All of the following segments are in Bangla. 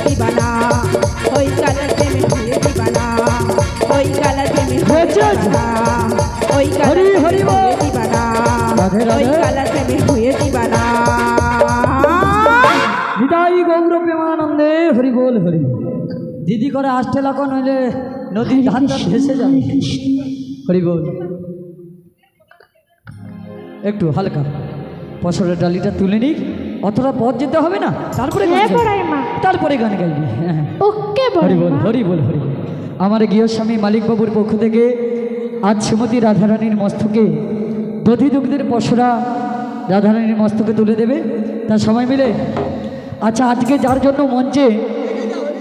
দিবানা ওই কালা প্রেমে হয়ে দিবানা ওই কালা প্রেমে হয়ে দিবানা ওই কালা প্রেমে হয়ে দিবানা ওই কালা প্রেমে হয়ে দিবানা নিতাই গৌর প্রেমানন্দে হরি বল হরি বল। দিদি করে আসতে লাগো নইলে নদীর ধানটা ভেসে যাবে। হরি বল। একটু হালকা পশরের ডালিটা তুলে নিক, অতটা পথ যেতে হবে না, তারপরে তারপরে গান গাইবি। ওকে হরি বল হরি বল হরি বল। আমার গৃহস্বামী মালিকবাবুর পক্ষ থেকে আজ শ্রীমতী রাধারানীর মস্তকে দধি দুগ্ধের পশরা রাধারানীর মস্তকে তুলে দেবে, তা সবাই মিলে। আচ্ছা, আজকে যার জন্য মঞ্চে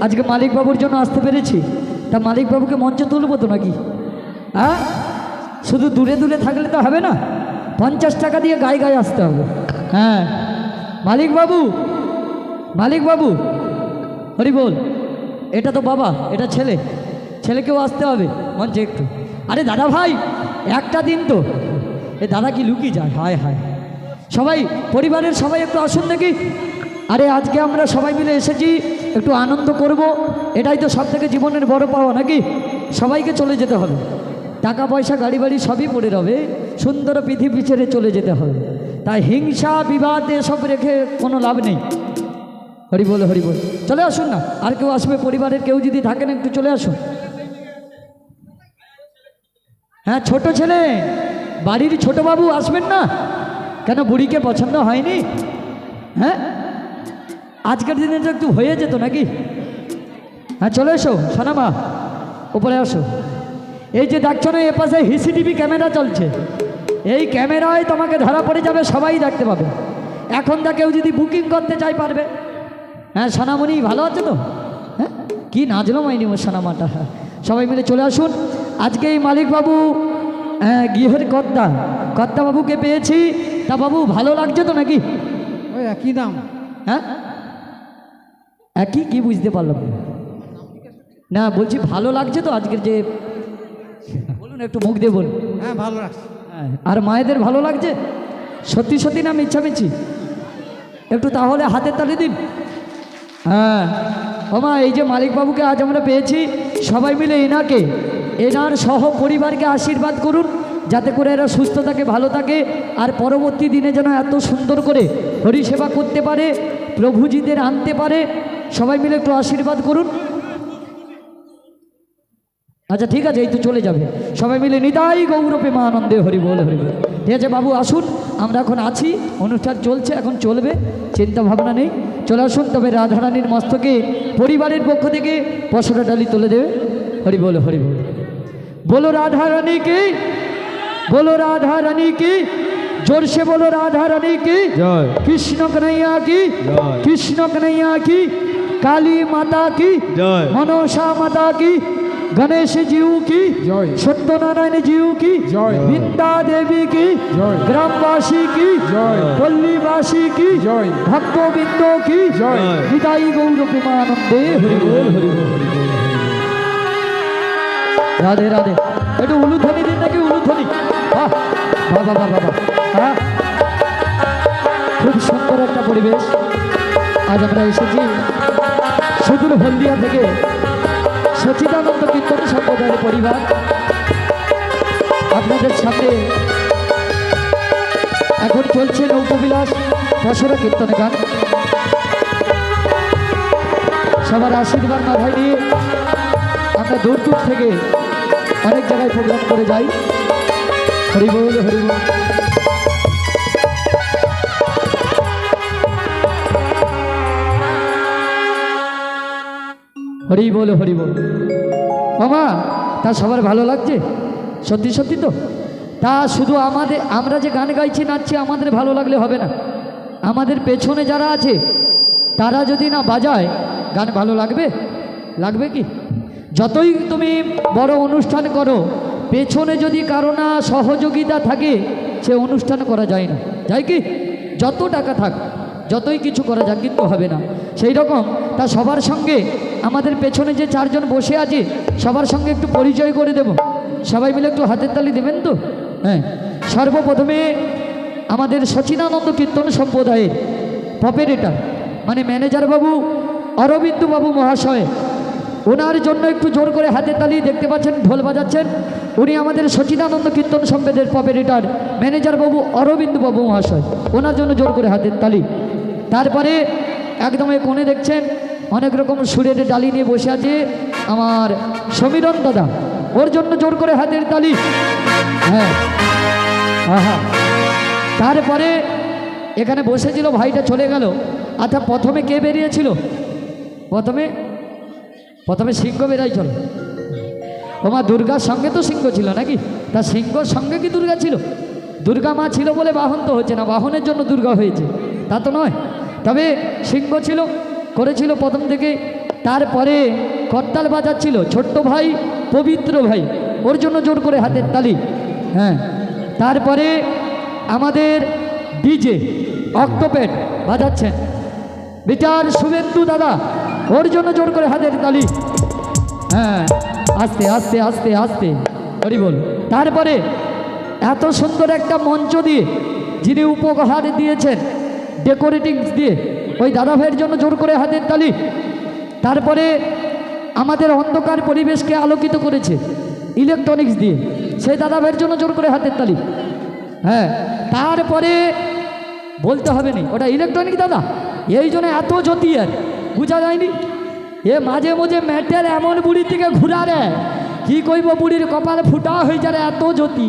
আজকে মালিকবাবুর জন্য আসতে পেরেছি, তা মালিকবাবুকে মঞ্চে তুলবো তো নাকি? হ্যাঁ, শুধু দূরে দূরে থাকলে তো হবে না, 50 টাকা দিয়ে গায়ে গায়ে আসতে হবে। হ্যাঁ, মালিকবাবু মালিকবাবু হরি বল। এটা তো বাবা, এটা ছেলে, ছেলেকেও আসতে হবে মঞ্চে একটু। আরে দাদা ভাই, একটা দিন তো, এ দাদা কি লুকিয়ে যায়? হায় হায়, সবাই পরিবারের সবাই একটু আসুন দেখি। আরে আজকে আমরা সবাই মিলে এসেছি, একটু আনন্দ করব, এটাই তো সব থেকে জীবনের বড় পাওয়া নাকি? সবাইকে চলে যেতে হবে, টাকা পয়সা গাড়ি বাড়ি সবই পড়ে রবে, সুন্দর পৃথিবী ছেড়ে চলে যেতে হবে। তাই হিংসা বিবাদ এসব রেখে কোনো লাভ নেই। হরি বল হরি বল। চলে আসুন না, আর কেউ আসবে পরিবারের কেউ যদি থাকেন একটু চলে আসুন। হ্যাঁ, ছোট ছেলে, বাড়ির ছোট বাবু আসবেন না কেন? বুড়িকে পছন্দ হয়নি? হ্যাঁ, আজকের দিনে তো একটু হয়ে যেত নাকি? হ্যাঁ, চলে এসো সোনামা, উপরে আসো। এই যে দেখছো না, এপাশে সিসিটিভি ক্যামেরা চলছে, এই ক্যামেরায় তোমাকে ধরা পড়ে যাবে, সবাই দেখতে পাবে। এখন তা কেউ যদি বুকিং করতে চাই পারবে। হ্যাঁ, সোনামণি ভালো আছে তো? হ্যাঁ, কি নাচলো মাইনি ওর সোনামাটা। হ্যাঁ, সবাই মিলে চলে আসুন। আজকে এই মালিকবাবু গৃহের কর্তা বাবুকে পেয়েছি, তা বাবু ভালো লাগছে তো নাকি? ওই একই দাম। হ্যাঁ, একই কি বুঝতে পারলাম না, বলছি ভালো লাগছে তো আজকের যে, বলুন একটু মুখ দিয়ে বলুন। হ্যাঁ, ভালো লাগছে। হ্যাঁ, আর মায়েদের ভালো লাগছে? সত্যি সত্যি না মিচ্ছামিছি? একটু তাহলে হাতের তালি দিন। হ্যাঁ ওমা, এই যে মালিকবাবুকে আজ আমরা পেয়েছি, সবাই মিলে এনার সহ পরিবারকে আশীর্বাদ করুন, যাতে করে এরা সুস্থ থাকে, ভালো থাকে, আর পরবর্তী দিনে যেন এত সুন্দর করে হরিসেবা করতে পারে, প্রভুজিদের আনতে পারে। সবাই মিলে একটু আশীর্বাদ করুন। আচ্ছা ঠিক আছে, এই তো চলে যাবে। সবাই মিলে নিতাই গৌর প্রেমানন্দে হরি বল হরি বল। ঠিক আছে বাবু, আসুন, আমরা এখন আছি, অনুষ্ঠান চলছে, এখন চলবে, চিন্তা ভাবনা নেই। চলে আসুন। তবে রাধারানীর মস্তকে পরিবারের পক্ষ থেকে পশরা ডালি তুলে দেবে। হরি বল হরি বল। बोलो राधा रानी की, बोलो राधा रानी की, जोर से बोलो राधा रानी की जय। कृष्ण कन्हैया की जय, कृष्ण कन्हैया की, काली माता की जय, मनोषा माता की, गणेश जीव की जय, सत्यनारायण जीव की जय, वृंदा देवी की जय, ग्रामवासी की जय, पल्लीवासी की जय, भक्तों की जय। निताई गौर प्रेमानंदे हरि बोल हरि बोल। राधे राधे। একটু উলুধ্বনি দিন নাকি? উলুধ্বনি। বাহ বাবা বাবা বাবা। হ্যাঁ, খুব সুন্দর একটা পরিবেশ। আজ আমরা এসেছি সুদূর হলদিয়া থেকে, সচিদানন্দ কীর্তন সম্প্রদায়ের পরিবার আপনাদের সামনে এখন চলছে নৌকবিলাস পশরা কীর্তন গান। সবার আশীর্বাদ মাথায় নিয়ে আমরা দূর দূর থেকে অনেক জায়গায় প্রোগ্রাম করে যাই। হরি বল হরি বল। হরি বল হরি বল। মামা, তা সবার ভালো লাগছে? সত্যি সত্যি তো? তা শুধু আমরা যে গান গাইছি নাচছি আমাদের ভালো লাগলে হবে না, আমাদের পেছনে যারা আছে তারা যদি না বাজায় গান ভালো লাগবে? লাগবে কি? যতই তুমি বড় অনুষ্ঠান করো, পেছনে যদি কারো না সহযোগিতা থাকে সে অনুষ্ঠান করা যায় না, যায় কি? যত টাকা থাক, যতই কিছু করা যাক, কিন্তু হবে না। সেই রকম তা সবার সঙ্গে আমাদের পেছনে যে চারজন বসে আছে সবার সঙ্গে একটু পরিচয় করে দেব। সবাই মিলে একটু হাতের তালি দেবেন তো? হ্যাঁ, সর্বপ্রথমে আমাদের সচিদানন্দ কীর্তন সম্প্রদায়ের অপারেটর মানে ম্যানেজার বাবু অরবিন্দ বাবু মহাশয়, ওনার জন্য একটু জোর করে হাতের তালি। দেখতে পাচ্ছেন ঢোল বাজাচ্ছেন, উনি আমাদের সচিদানন্দ কীর্তন সম্বেদের প্রপারেটর ম্যানেজার বাবু অরবিন্দ বাবু মহাশয়, ওনার জন্য জোর করে হাতের তালি। তারপরে একদম এই কোণে দেখছেন অনেক রকম সুরের ডালি নিয়ে বসে আছে আমার সমীরণ দাদা, ওর জন্য জোর করে হাতের তালি। হ্যাঁ, আহা। তারপরে এখানে বসেছিল ভাইটা চলে গেল। আচ্ছা, প্রথমে কে বেরিয়েছিল? প্রথমে সিংহ বেরাইছিল। তোমার দুর্গার সঙ্গে তো সিংহ ছিল নাকি? তা সিংহর সঙ্গে কি দুর্গা ছিল? দুর্গা মা ছিল বলে বাহন তো হচ্ছে না, বাহনের জন্য দুর্গা হয়েছে তা তো নয়। তবে সিংহ ছিল, করেছিল প্রথম থেকে। তারপরে করতাল বাজাচ্ছিল ছোট্ট ভাই পবিত্র ভাই, ওর জন্য জোর করে হাতের তালি। হ্যাঁ, তারপরে আমাদের ডিজে অক্টোপেড বাজাচ্ছেন বিচার শুভেন্দু দাদা, ওর জন্য জোর করে হাতের তালি। হ্যাঁ, আস্তে আস্তে আস্তে আস্তে হরি বল। তারপরে এত সুন্দর একটা মঞ্চ দিয়ে যিনি উপহার দিয়েছেন ডেকোরেটিংস দিয়ে, ওই দাদা ভাইয়ের জন্য জোর করে হাতের তালি। তারপরে আমাদের অন্ধকার পরিবেশকে আলোকিত করেছে ইলেকট্রনিক্স দিয়ে, সেই দাদা ভাইয়ের জন্য জোর করে হাতের তালি। হ্যাঁ, তারপরে বলতে হবে না ওটা ইলেকট্রনিক দাদা, এই জন্য এত জ্যোতি আর বোঝা যায়নি। এ মাঝে মাঝে ম্যাটের এমন বুড়ির দিকে ঘুরা রে, কি কইব বুড়ির কপালে ফুটা হয়ে যায় এত জ্যোতি।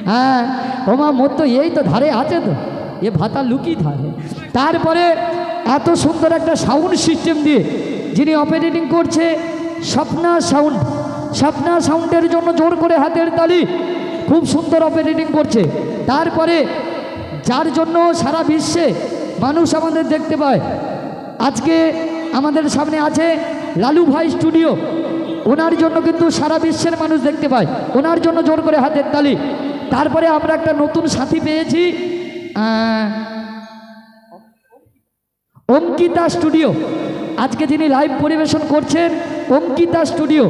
হ্যাঁ, তোমার মত তো এই তো ধারে আছে তো, এ ভাতা লুকিয়ে থাকে। তারপরে এত সুন্দর একটা সাউন্ড সিস্টেম দিয়ে যিনি অপারেটিং করছে স্বপ্না সাউন্ড, স্বপ্না সাউন্ডের জন্য জোর করে হাতের তালি। খুব সুন্দর অপারেটিং করছে। তারপরে যার জন্য সারা বিশ্বে মানুষ আমাদের দেখতে পায়, আজকে আমাদের সামনে আছে লালু ভাই স্টুডিও, ওনার জন্য কিন্তু সারা বিশ্বের মানুষ দেখতে পায়, ওনার জন্য জোর করে হাতের তালি। তারপরে আমরা একটা নতুন সাথী পেয়েছি অঙ্কিতা স্টুডিও, আজকে যিনি লাইভ পরিবেশন করছেন অঙ্কিতা স্টুডিও,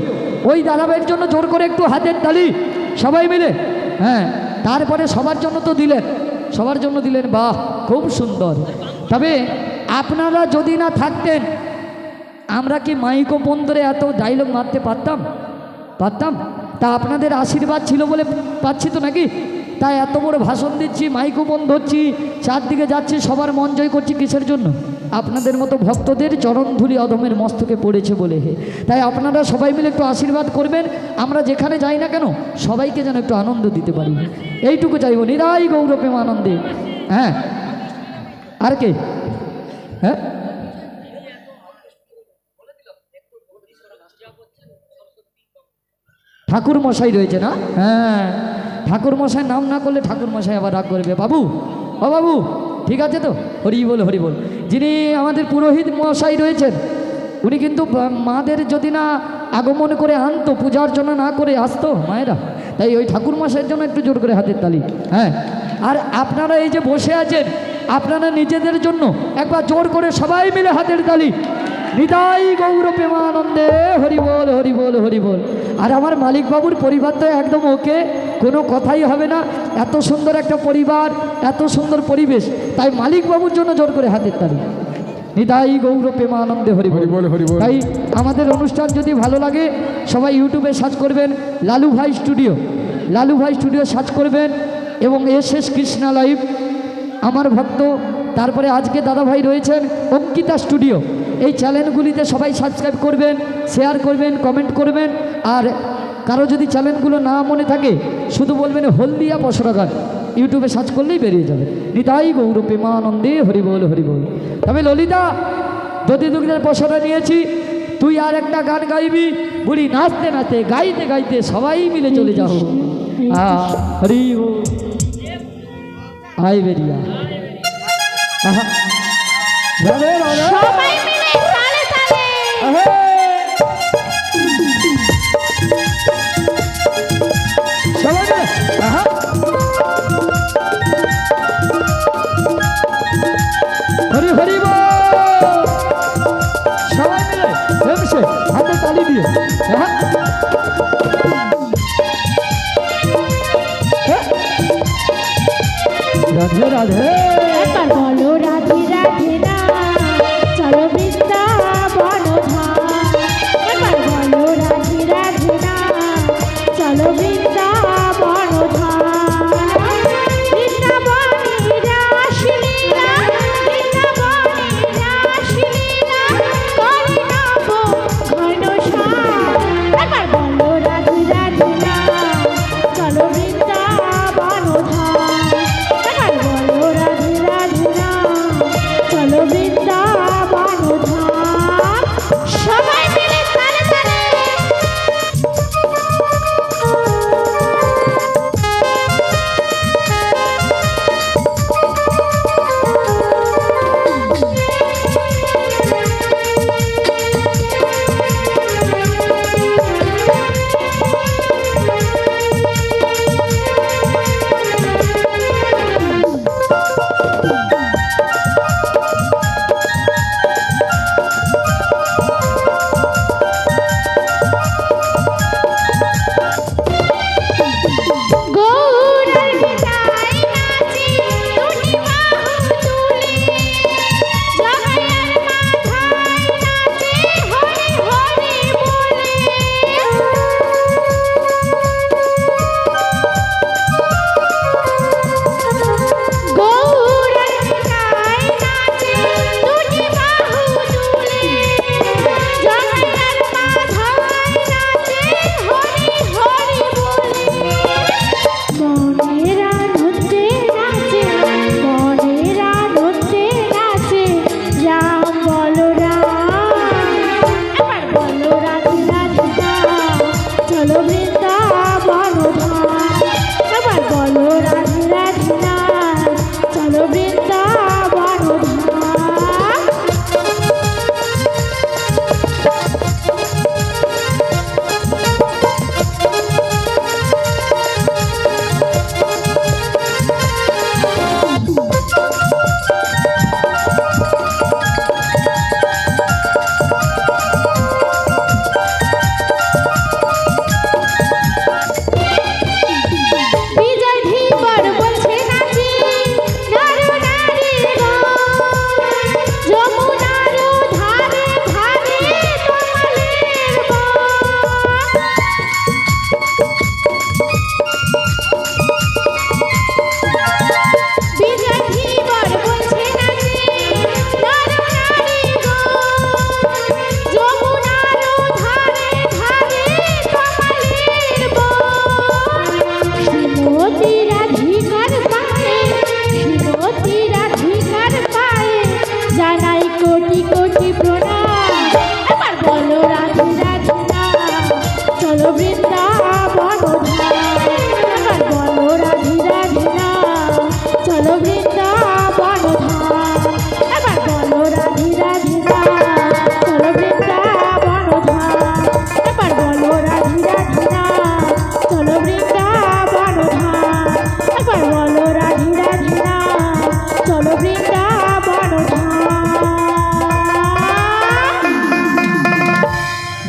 ওই দাদাভাইয়ের জন্য জোর করে একটু হাতের তালি সবাই মিলে। হ্যাঁ, তারপরে সবার জন্য তো দিলেন, সবার জন্য দিলেন, বাহ খুব সুন্দর। তবে আপনারা যদি না থাকতেন আমরা কি মাইকো বন্দরে এত ডায়লগ মারতে পারতাম? তা আপনাদের আশীর্বাদ ছিল বলে পাচ্ছি তো নাকি? তাই এত বড় ভাষণ দিচ্ছি, মাইকো বন্ধ হচ্ছি, চারদিকে যাচ্ছি, সবার মন জয় করছি। কিসের জন্য? আপনাদের মতো ভক্তদের চরণধুলি অধমের মস্তকে পড়েছে বলে। তাই আপনারা সবাই মিলে একটু আশীর্বাদ করবেন, আমরা যেখানে যাই না কেন সবাইকে যেন একটু আনন্দ দিতে পারি, এইটুকু চাইব। নিরাই গৌর প্রেম আনন্দে। হ্যাঁ, আর কে? হ্যাঁ, ঠাকুর মশাই রয়েছে না? হ্যাঁ, ঠাকুর মশাই নাম না করলে ঠাকুর মশাই আবার রাগ করবে। বাবু, ও বাবু, ঠিক আছে তো? হরি বল হরি বল। যিনি আমাদের পুরোহিত মশাই রয়েছেন, উনি কিন্তু মাদের যদি না আগমন করে আনতো, পূজা অর্চনা না করে আসতো মায়েরা, তাই ওই ঠাকুর মশাইয়ের জন্য একটু জোর করে হাতের তালি। হ্যাঁ, আর আপনারা এই যে বসে আছেন, আপনারা নিজেদের জন্য একবার জোর করে সবাই মিলে হাতের তালি। নিতাই গৌর প্রেমানন্দে হরি বল হরি বল হরি বল। আর আমার মালিক বাবুর পরিবার তো একদম ওকে, কোনো কথাই হবে না। এত সুন্দর একটা পরিবার, এত সুন্দর পরিবেশ, তাই মালিক বাবুর জন্য জোর করে হাতের তালি। নিতাই গৌর প্রেমানন্দে হরি বল হরি বল। তাই আমাদের অনুষ্ঠান যদি ভালো লাগে সবাই ইউটিউবে সার্চ করবেন লালু ভাই স্টুডিও, লালু ভাই স্টুডিও সার্চ করবেন, এবং এস কৃষ্ণা লাইভ আমার ভক্ত। তারপরে আজকে দাদা ভাই রয়েছেন অঙ্কিতা স্টুডিও, এই চ্যানেলগুলিতে সবাই সাবস্ক্রাইব করবেন, শেয়ার করবেন, কমেন্ট করবেন। আর কারো যদি চ্যানেলগুলো না মনে থাকে শুধু বলবেন হলদিয়া পসরা গান, ইউটিউবে সার্চ করলেই বেরিয়ে যাবে। নিতাই গৌর প্রেমানন্দে হরি বল হরি বল। তবে ললিতা, যদি দুগ্ধের পসরা নিয়েছি, তুই আর একটা গান গাইবি, বুড়ি নাচতে নাচতে গাইতে গাইতে সবাই মিলে চলে যাও। হরি বল। আই বেরিয়া রাধে রাধে। সবাই মিলে তালে তালে। সবাই মিলে হরি হরি বল। সবাই মিলে হেমসে হাতে তালি দিয়ে রাধে রাধে। একবার বলো রাধে রাধে না, চলো বৃন্দাবন।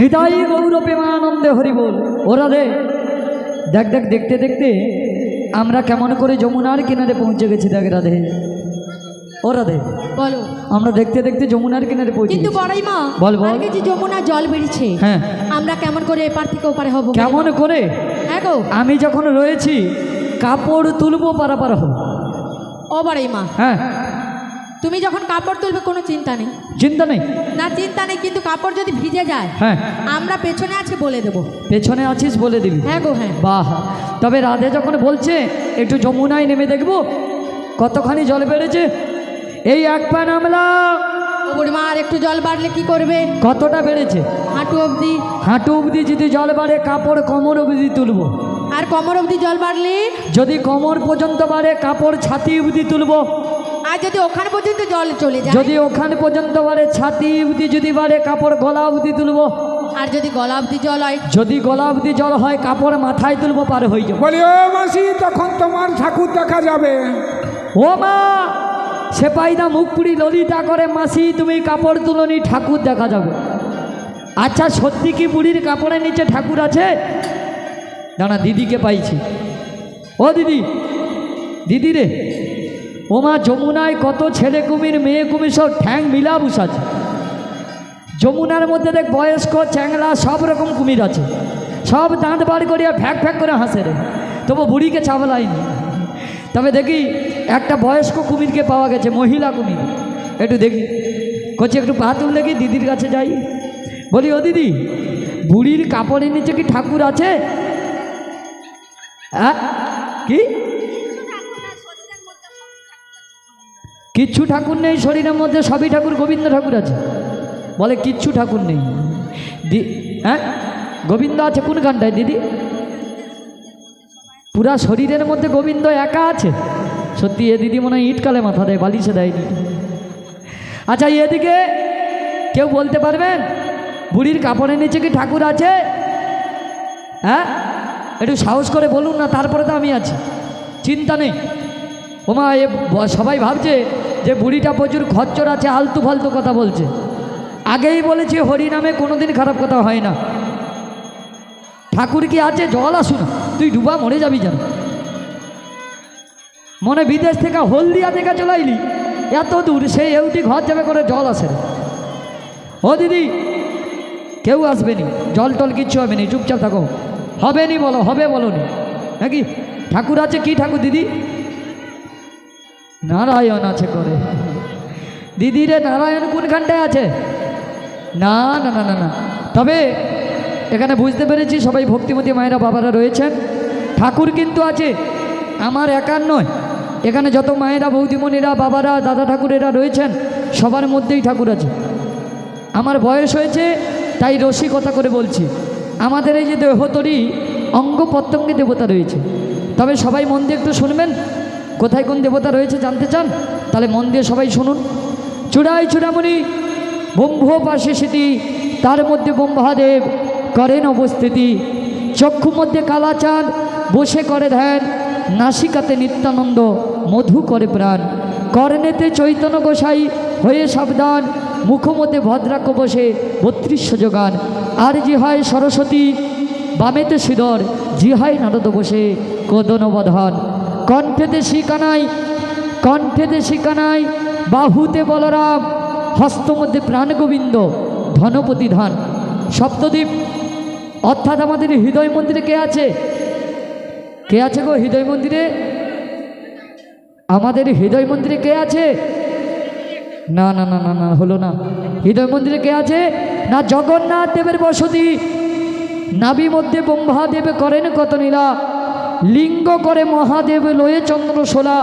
হৃদয় গৌর প্রেমানন্দে হরি বল। ওরা রে দেখ দেখ, দেখতে দেখতে আমরা কেমন করে যমুনার কিনারে পৌঁছে গেছি। দেখ রাধে, ও রাধে, বলো। আমরা দেখতে দেখতে যমুনার কিনারে পৌঁছে কিন্তু গেছি। বড়াই মা, বল, বল। আগে যে যমুনা জল বেরিয়েছে, হ্যাঁ, আমরা কেমন করে এপার থেকে ওপারে হব? কেমন করে? হ্যাঁ গো, আমি যখন রয়েছি কাপড় তুলবো পারাপার হব। ও বড়াই মা, হ্যাঁ, তুমি যখন কাপড় তুলবে কোনো চিন্তা নেই। চিন্তা নেই? না চিন্তা নেই, কিন্তু কাপড় যদি ভিজে যায়, হ্যাঁ, আমরা পেছনে আছে বলে দেবো। পেছনে আছিস বলে দিবি? হ্যাঁ গো, হ্যাঁ। বাহ, তবে রাধে যখন বলছে একটু যমুনায় নেমে দেখবো কতখানি জল বেড়েছে, এই এক পা নামলাম। ও বুড়িমা, আর একটু জল বাড়লে কি করবে? কতটা বেড়েছে? হাঁটু অবধি। হাঁটু অবধি যদি জল বাড়ে, কাপড় কোমর অবধি তুলবো। আর কোমর অবধি জল বাড়লে? যদি কোমর পর্যন্ত বাড়ে, কাপড় ছাতি অবধি তুলবো। আর যদি ওখানে পর্যন্ত জল চলে যায়? যদি ওখানে পর্যন্ত বাড়ে, ছাতি অবধি যদি বাড়ে, কাপড় গলা অবধি তুলবো। আর যদি গলা অবধি জল হয়? যদি গলা অবধি জল হয়, কাপড় মাথায় তুলবো, পার হয়ে যাবো। বলি ও মাসি, তখন তোমার ঠাকুর দেখা যাবে। ও মা, সেপাইদা মুখ পুড়ি ললিতা করে, মাসি তুমি কাপড় তুলনি, ঠাকুর দেখা যাবে। আচ্ছা, সত্যি কি বুড়ির কাপড়ের নিচে ঠাকুর আছে? দাঁড়া, দিদিকে পাইছি। ও দিদি, দিদি রে, ও মা, যমুনায় কত ছেলে কুমির মেয়ে কুমির সব ঠ্যাং মিলা বসাছে। যমুনার মধ্যে দেখ বয়স্ক চ্যাংলা সব রকম কুমির আছে, সব দাঁত বার করিয়া ফ্যাক ফ্যাক করে হাসে রে, তবু বুড়িকে চাবলাইনি। তবে দেখি একটা বয়স্ক কুমিরকে পাওয়া গেছে, মহিলা কুমির। একটু দেখি, করছি একটু পা তুল দেখি, দিদির কাছে যাই। বলি, ও দিদি, বুড়ির কাপড়ের নিচে কি ঠাকুর আছে? হ্যাঁ, কি কিচ্ছু ঠাকুর নেই শরীরের মধ্যে? সবই ঠাকুর, গোবিন্দ ঠাকুর আছে। বলে কিচ্ছু ঠাকুর নেই। হ্যাঁ, গোবিন্দ আছে কোন গানটায় দিদি? পুরা শরীরের মধ্যে গোবিন্দ একা আছে? সত্যি এ দিদি মনে হয় ইটকালে মাথা দেয়, বালিশে দেয়নি। আচ্ছা, এদিকে কেউ বলতে পারবেন বুড়ির কাপড়ের নিচে কি ঠাকুর আছে? হ্যাঁ, একটু সাহস করে বলুন না, তারপরে তো আমি আছি, চিন্তা নেই। ওমা, এ সবাই ভাবছে যে বুড়িটা প্রচুর খচ্চর আছে, আলতু ফালতু কথা বলছে। আগেই বলেছি, হরি নামে কোনোদিন খারাপ কথা হয় না। ঠাকুর কি আছে? জল আসুন, তুই ডুবা মরে যাবি যেন। মনে বিদেশ থেকে হলদিয়া থেকে চলাইলি এত দূর, সেই এউটি ঘর যাবে করে জল আসে। ও দিদি, কেউ আসবে নি, জল টল কিচ্ছু হবে নি, চুপচাপ থাকো। হবে নি বলো, হবে বলো নি নাকি? ঠাকুর আছে? কি ঠাকুর দিদি? নারায়ণ আছে করে। দিদি রে, নারায়ণ কোনখানটায় আছে? না না না না না, তবে এখানে বুঝতে পেরেছি সবাই ভক্তিমতী মায়েরা বাবারা রয়েছেন। ঠাকুর কিন্তু আছে, আমার একার নয়। এখানে যত মায়েরা বৌদিমণিরা বাবারা দাদা ঠাকুরেরা রয়েছেন, সবার মধ্যেই ঠাকুর আছে। আমার বয়স হয়েছে তাই রসিকতা করে বলছি, আমাদের এই যে দেহতরি অঙ্গ প্রত্যঙ্গে দেবতা রয়েছে। তবে সবাই মন দিয়ে একটু শুনবেন, কোথায় কোন দেবতা রয়েছে জানতে চান? তাহলে মন দিয়ে সবাই শুনুন। চূড়াই চূড়ামণি ব্রহ্ম পাশে স্মৃতি, তার মধ্যে ব্রহ্মাদেব করেন অবস্থিতি। চক্ষু মধ্যে কালাচাঁদ বসে করে ধ্যান, নাসিকাতে নিত্যানন্দ মধু করে প্রাণ। কর্ণেতে চৈতন্য গোসাই হয়ে সাবধান, মুখমধ্যে ভদ্রাক্ষ বসে 32 যোগান। আর যে হয় সরস্বতী, বামেতে শ্রীধর, যে হয় নারদ বসে কদনবধান। কণ্ঠেতে শিকানাই, কণ্ঠেতে শিকানাই, বাহুতে বলরাম, হস্ত মধ্যে প্রাণ গোবিন্দ, ধনপতি ধান। সপ্তদ্বীপ অর্থাৎ আমাদের হৃদয় মন্দিরে কে আছে? কে আছে গো হৃদয় মন্দিরে? আমাদের হৃদয় মন্দিরে কে আছে? না না না না না, হলো না। হৃদয় মন্দিরে কে আছে? না, জগন্নাথ দেবের বসতি। নাভি মধ্যে ব্রহ্মাদেব করেন কত নীলা, লিঙ্গ করে মহাদেব লয়ে চন্দ্র শোলা।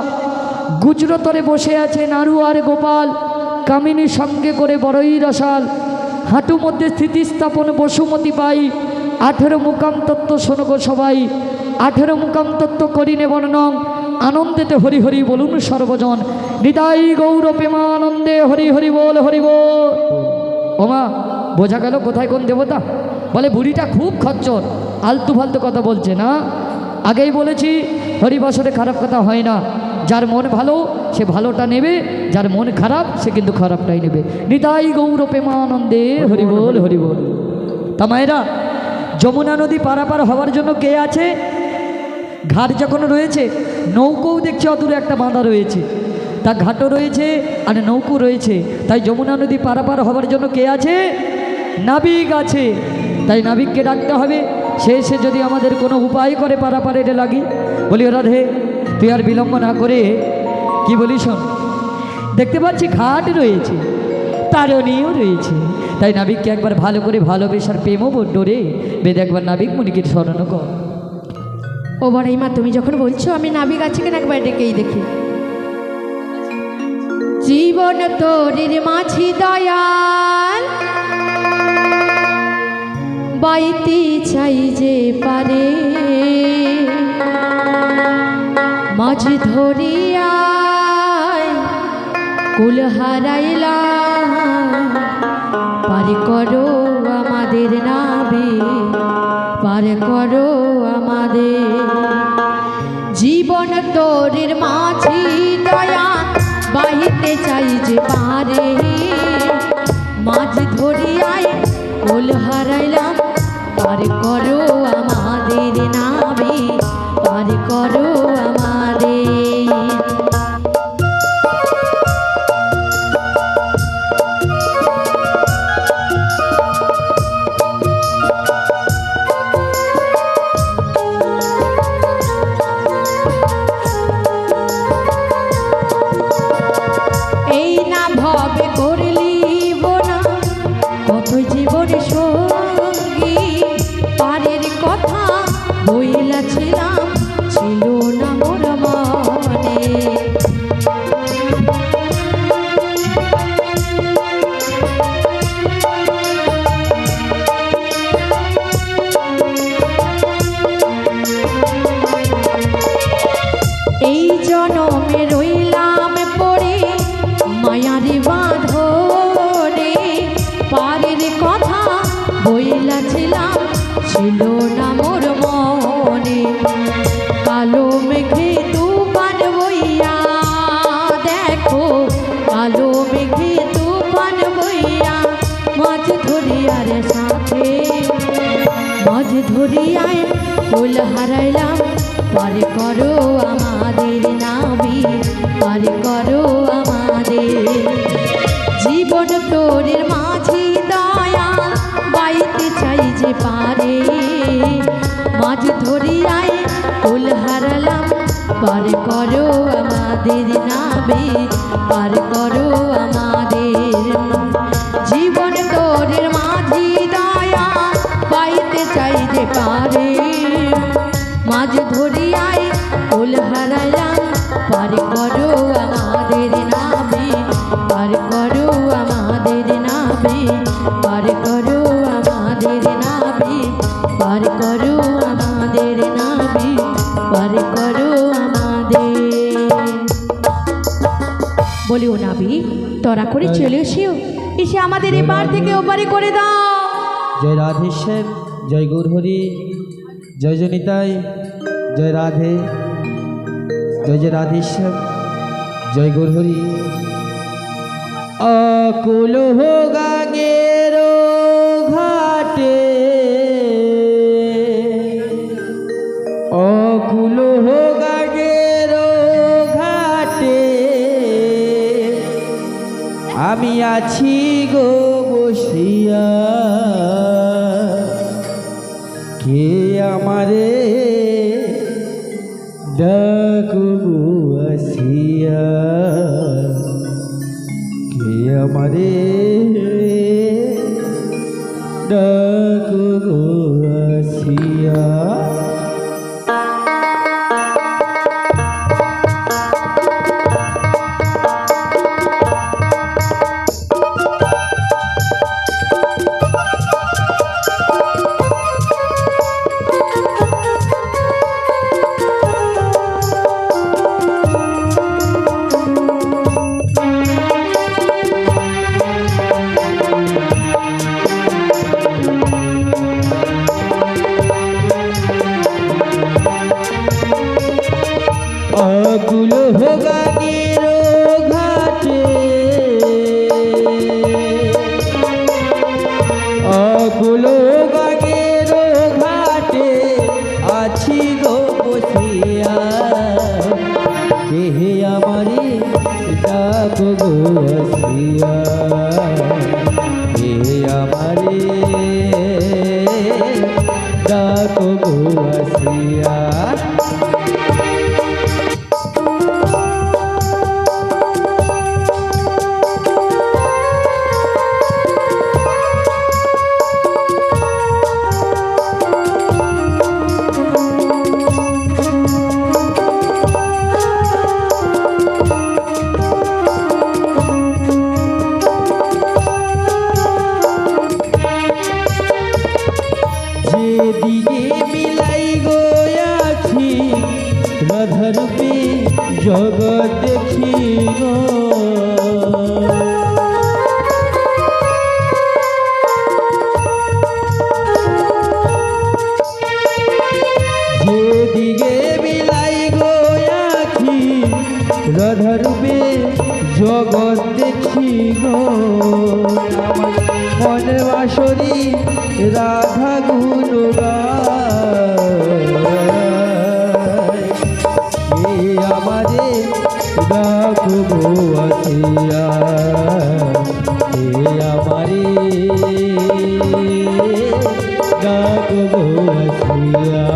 গুজরতরে বসে আছে নারু আর গোপাল, কামিনী সঙ্গে করে বড়ই রসাল। হাঁটু মধ্যে স্থিতিস্থাপন বসুমতি পাই, 18 মুকাম তত্ত্ব শোনো গো সবাই। 18 মুকাম তত্ত্ব করিনে বর্ণন, আনন্দেতে হরি হরি বলুন সর্বজন। নিতাই গৌর প্রেমানন্দে হরি হরি বল, হরি বল। ওমা, বোঝা গেল কোথায় কোন দেবতা? বলে বুড়িটা খুব খচ্চর, আলতু ফালতু কথা বলছে না। আগেই বলেছি, হরিবাসরে খারাপ কথা হয় না। যার মন ভালো সে ভালোটা নেবে, যার মন খারাপ সে কিন্তু খারাপটাই নেবে। নিতাই গৌর প্রেমানন্দে হরি বল, হরি বল। তা মায়েরা, যমুনা নদী পারাপার হওয়ার জন্য কে আছে? ঘাট যখন রয়েছে, নৌকোও দেখছি অদূরে একটা বাঁধা রয়েছে, তা ঘাটও রয়েছে আর নৌকো রয়েছে। তাই যমুনা নদী পারাপার হওয়ার জন্য কে আছে? নাবিক আছে। তাই নাবিককে ডাকতে হবে, সে এসে যদি আমাদের কোনো উপায় করে পারাপারের লাগি। বলি রাধে, তুই আর বিলম্ব না করে কি বলি শোন, দেখতে পাচ্ছি ঘাট রয়েছে, তারণীও রয়েছে। তাই নাবিককে একবার ভালো করে ভালোবেসার প্রেমও ডোরে বেদ একবার নাবিক মুনিকে স্মরণ কর। ও বড়াই মা, তুমি যখন বলছো আমি নাবিক আছে কিনা একবার ডেকেই দেখি। জীবন তোরের মাঝি দয়াল, বাইতে চাই যে পারে, মাঝ ধরিয়ায় কুল হারাইলাম, পারে করো আমাদের নাবি, পারে করো আমাদের। জীবন তোরের মাঝি দয়া, বাহিতে চাই যে পারে, মাঝ ধরিয়ায় কুল হারাইলাম, পারে করো আমাদের নাবি, পারে করো আমাদের। এই না ভবে করলি বোনা কত জীবন সঙ্গী, পারের কথা বইলাছিলাম ছিল না মোর মনে। এই জনমে রইলাম পড়ে মায়ারি বাঁধনে, পারের কথা বইলাছিলাম ছিল না মোর মনে। কালো মেঘে তুফান বইয়া, দেখো কালো মেঘে তুফান বইয়া, মাছ ধরিয়ার সাথে, মাছ ধরিয়ায় কুল হারাইলাম, পারে করো আমাদের নাবি, পারে করো আমাদের। জীবন তোরের মাঝি দয়া, বাইতে চাই যে পারে, মাঝ ধরিয়ায় কুল হারালাম, পারে করো আমাদের নাবি, পারে করো আমাদের। জীবন তোরের মাঝি দয়া, বাইতে চাই যে পারে, মাঝ ধরিয়ায় কুল হারালাম, পারে করো আমাদের নাবি, পারে করো আমাদের নাবি, পারে করো আমাদের নাবি, পারে করো আমাদের নাবি, পারে করো আমাদের। বলি ও নাবি, তোরা করে চলে এসেও, এসে আমাদের এপার থেকে ওপারে করে দাও। জয় রাধেশ্যাম, জয় গৌরহরি, জয় জনিতাই, জয় রাধে, জয় জয় রাধেশ্যাম, জয় গৌরহরি। অকুল হো গাঙ্গের ঘাটে, অকুল হো গাঙ্গের ঘাটে, আমি আছি গো বসিয়া, কে আমারে ডাকবো আসিয়া, কে আমারে ডাকবো আসিয়া। যেদিকে মিলাই গো আছি রাধা রূপে জগৎ দেখি গো যেদিকে মিলাই গো আছি রাধা রূপে জগৎ দেখি গো আমার মনে বাসরি রাধা গুণ গায় কে আমারে ডাকবো আসিয়া কে আমারে ডাকবো আসিয়া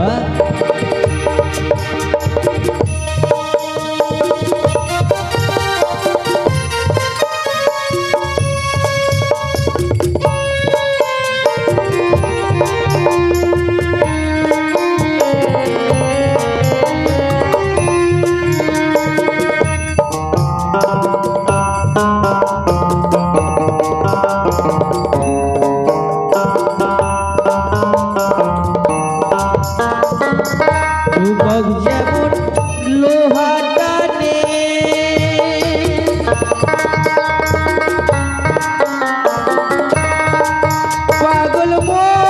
যুবক যেমন লোহা টানে পাগল মন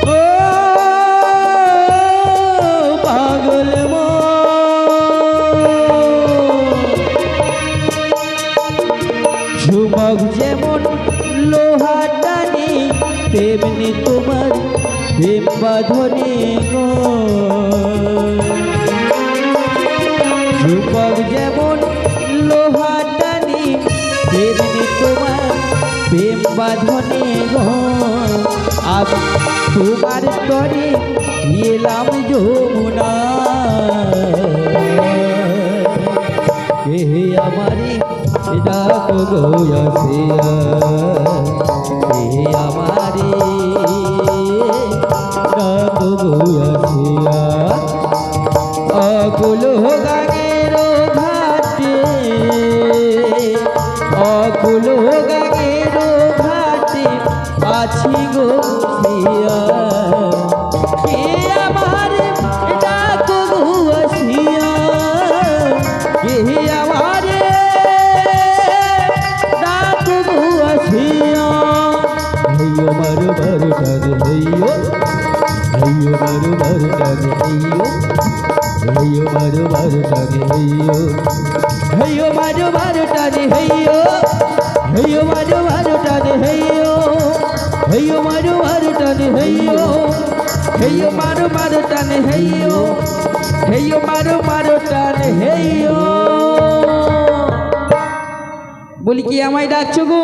ও পাগল মন যুবক যেমন লোহা টানে তেমনি তোমার প্রেম বাঁধনে গো যুবক যেমন লোহা টানে তেমনি তোমার প্রেম বাঁধনে গো আমি তোমার তরে এলাম যমুনা কে আমারে ডাকো গো আসিয়া কে আমারে ডাকো গো আসিয়া অকুল গাঙের ঘাটে অকুল গাঙের ঘাটে আছি গো আসিয়া কে আমারে ডাকো গো আসিয়া কে আমারে হেয়ো মারু মারু টানে হেয়ো হেয়ো মারু মারু টানে হেয়ো হেয়ো মারু মারু টানে হেয়ো হেয়ো মারু মারু টানে হেয়ো হেয়ো মারু মারু টানে হেয়ো হেয়ো মারু মারু টানে হেয়ো হেয়ো মারু মারু টানে হেয়ো হেয়ো মারু মারু টানে হেয়ো বলি কি আমায় ডাকছো গো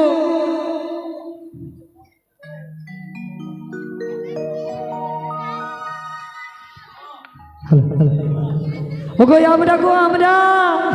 ওগো আমরা গো আমরা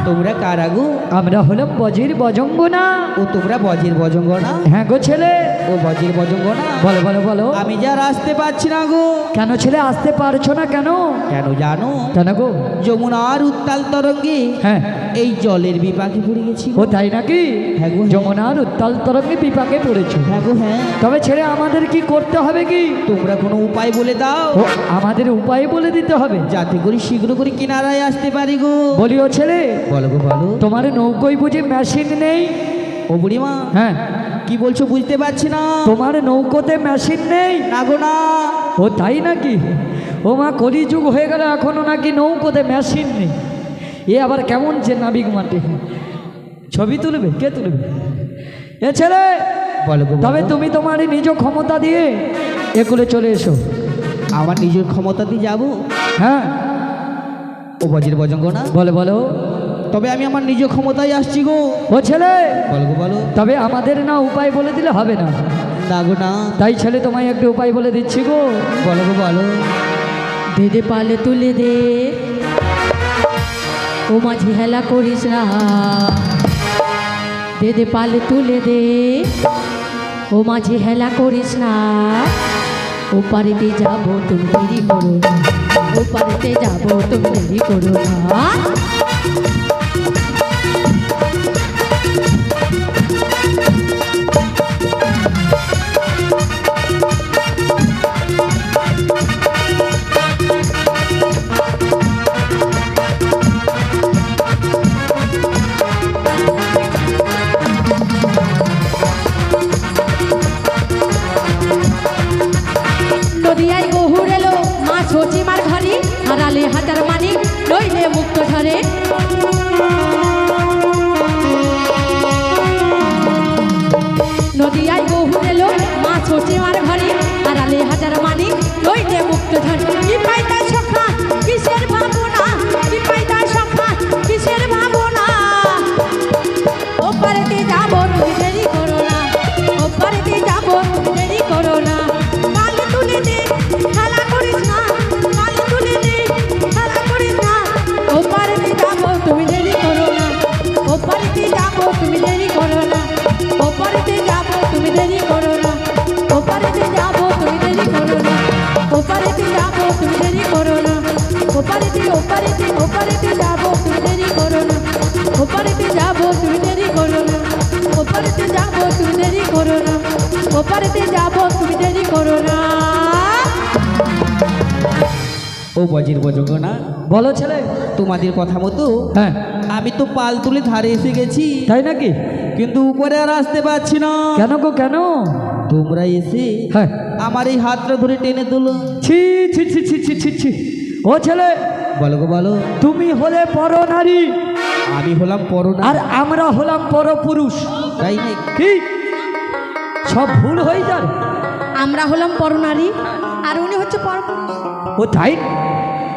তোমরা কারা গো আমরা হলাম বজির বজঙ্গনা ও তোমরা বজির বজঙ্গ না হ্যাঁ গো ছেলে ও বজির বজঙ্গ না বলো বলো বলো আমি যা আসতে পারছি না গো কেন ছেলে আসতে পারছো না কেন কেন জানো কেন গো যমুনার উত্তাল তরঙ্গে হ্যাঁ এই জলের বিপাকে পড়ে গেছি ও তাই নাকি হ্যাঁ গো, হ্যাঁ। যমুনার উত্তাল তরঙ্গে বিপাকে পড়েছো হ্যাঁ গো হ্যাঁ তবে ছেলে আমাদের কি করতে হবে কি তোমরা কোনো উপায় বলে দাও ও আমাদের উপায় বলে দিতে হবে যাতে করে শীঘ্র করে কিনারায় আসতে পারি গো বলি ও ছেলে বলো গো বলো তোমার নৌকোয় বুঝি মেশিন নেই ও বুড়িমা হ্যাঁ কি বলছো বুঝতে পারছি না তোমার নৌকোতে মেশিন নেই না গো না ও তাই নাকি ও মা কলিযুগ হয়ে গেল এখনো নাকি নৌকোতে মেশিন নেই এ আবার কেমন যে নাবিক মাটি ছবি তুলবে কে তুলবে এ ছেলে বলো গো তবে বলো। তুমি তোমার নিজ ক্ষমতা দিয়ে এগুলো চলে এসো আমার নিজের ক্ষমতা দিয়ে যাবো হ্যাঁ ও বজির বজঙ্গ না বলো বলো তবে আমি আমার নিজ ক্ষমতায় আসছি গো ও ছেলে বলো গো বলো তবে আমাদের না উপায় বলে দিলে হবে না না গো না তাই ছেলে তোমায় একটা উপায় বলে দিচ্ছি গো বলো গো বলো দে দে পালে তুলে দে ও মাঝি হেলা করিস না দে দে পালে তুলে দে ও মাঝি হেলা করিস না ও পারিতে যাবো তুমি দেরি করো না ও পারিতে যাবো তুমি দেরি করো না ওপারেতে যাবো তুমি দেরি করো না ওপারেতে যাবো তুমি দেরি করো না ওপারেতে যাবো তুমি দেরি করো না ওপারেতে যাবো তুমি দেরি করো না ও বজির বজগো না বলো ছেলে। তোমাদের কথা মতো হ্যাঁ আমি তো পাল তুলে ধারে এসে গেছি, তাই নাকি? কিন্তু উপরে আর আসতে পারছি না। কেন গো কেন? তোমরা এসে হ্যাঁ আমার এই হাতটা ধরে টেনে তোলো। ছি ছি ছি ছি ছি ছি ছি। ও ছেলে, বলো গো বলো। তুমি হলে পর নারী আমি হলাম পরনা, আর আমরা হলাম পর পুরুষ, তাই নাকি? কি সব ভুল হয়ে যায়? আমরা হলাম পরনারী আর উনি হচ্ছে পর ও তাই?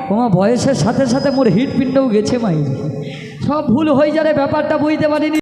তোমার বয়সের সাথে সাথে মোর হৃৎপিণ্ডও গেছে মাই, সব ভুল হয়ে যায়, ব্যাপারটা বুঝতে পারিনি।